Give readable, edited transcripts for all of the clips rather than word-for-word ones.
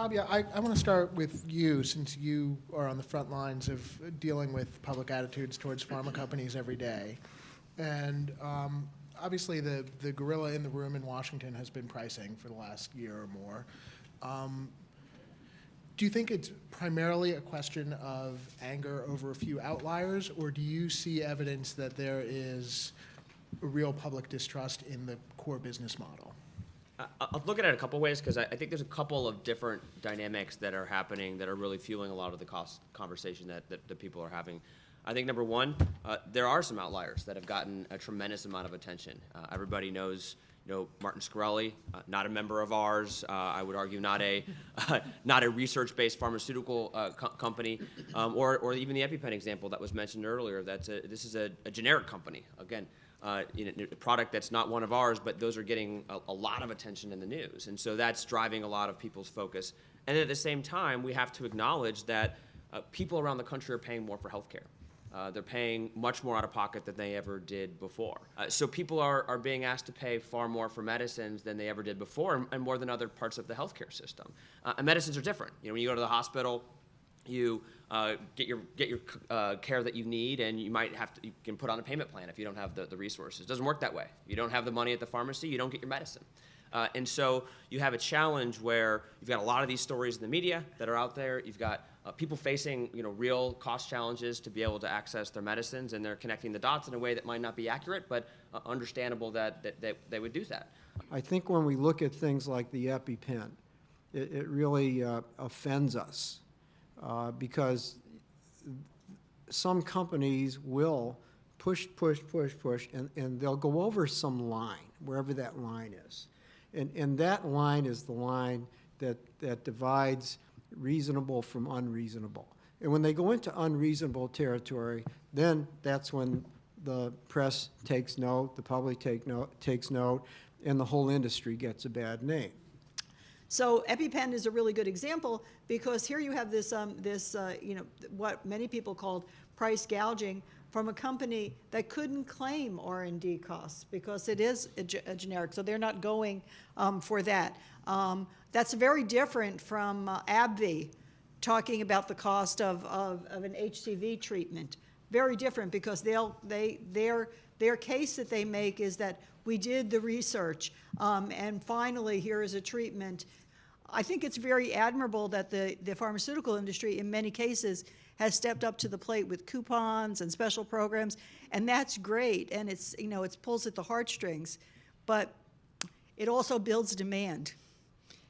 Bob, yeah, I want to start with you, since you are on the front lines of dealing with public attitudes towards pharma companies every day. And obviously the gorilla in the room in Washington has been pricing for the last year or more. Do you think it's primarily a question of anger over a few outliers, or do you see evidence that there is a real public distrust in the core business model? I'll look at it a couple ways, because I think there's a couple of different dynamics that are happening that are really fueling a lot of the cost conversation that people are having. I think number one, there are some outliers that have gotten a tremendous amount of attention. Everybody knows, Martin Shkreli, not a member of ours. I would argue not a research-based pharmaceutical company, or even the EpiPen example that was mentioned earlier. This is a generic company. Again, a product that's not one of ours, but those are getting a lot of attention in the news, and so that's driving a lot of people's focus. And at the same time, we have to acknowledge that people around the country are paying more for healthcare. They're paying much more out of pocket than they ever did before. So people are being asked to pay far more for medicines than they ever did before, and more than other parts of the healthcare system. And medicines are different. When you go to the hospital, you get your care that you need, and you can put on a payment plan if you don't have the resources. It doesn't work that way. You don't have the money at the pharmacy, you don't get your medicine. And so you have a challenge where you've got a lot of these stories in the media that are out there. You've got people facing real cost challenges to be able to access their medicines, and they're connecting the dots in a way that might not be accurate, but understandable that they would do that. I think when we look at things like the EpiPen, it really offends us because some companies will push, and they'll go over some line, wherever that line is. And that line is the line that divides reasonable from unreasonable. And when they go into unreasonable territory, then that's when the press takes note, the public takes note, and the whole industry gets a bad name. So EpiPen is a really good example, because here you have this, what many people called price gouging from a company that couldn't claim R&D costs because it is a generic, so they're not going for that. That's very different from AbbVie talking about the cost of an HCV treatment. Very different, because their case that they make is that we did the research, and finally here is a treatment. I think it's very admirable that the pharmaceutical industry, in many cases, has stepped up to the plate with coupons and special programs, and that's great, and it pulls at the heartstrings, but it also builds demand.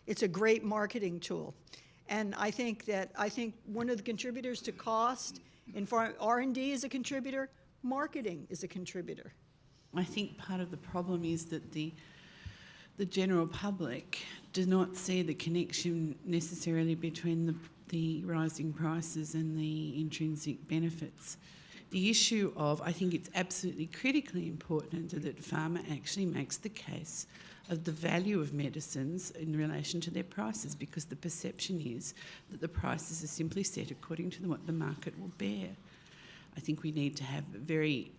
It's a great marketing tool, and I think one of the contributors to cost in R&D is a contributor, marketing is a contributor. I think part of the problem is that the general public does not see the connection necessarily between the rising prices and the intrinsic benefits. The issue of, I think it's absolutely critically important that pharma actually makes the case of the value of medicines in relation to their prices, because the perception is that the prices are simply set according to what the market will bear. I think we need to have a very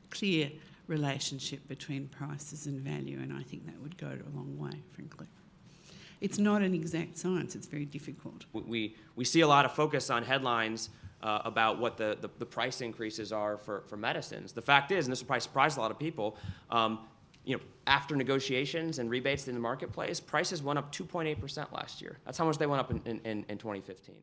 clear relationship between prices and value, and I think that would go a long way, frankly. It's not an exact science, it's very difficult. We see a lot of focus on headlines about what the price increases are for medicines. The fact is, and this will probably surprise a lot of people, after negotiations and rebates in the marketplace, prices went up 2.8% last year. That's how much they went up in 2015.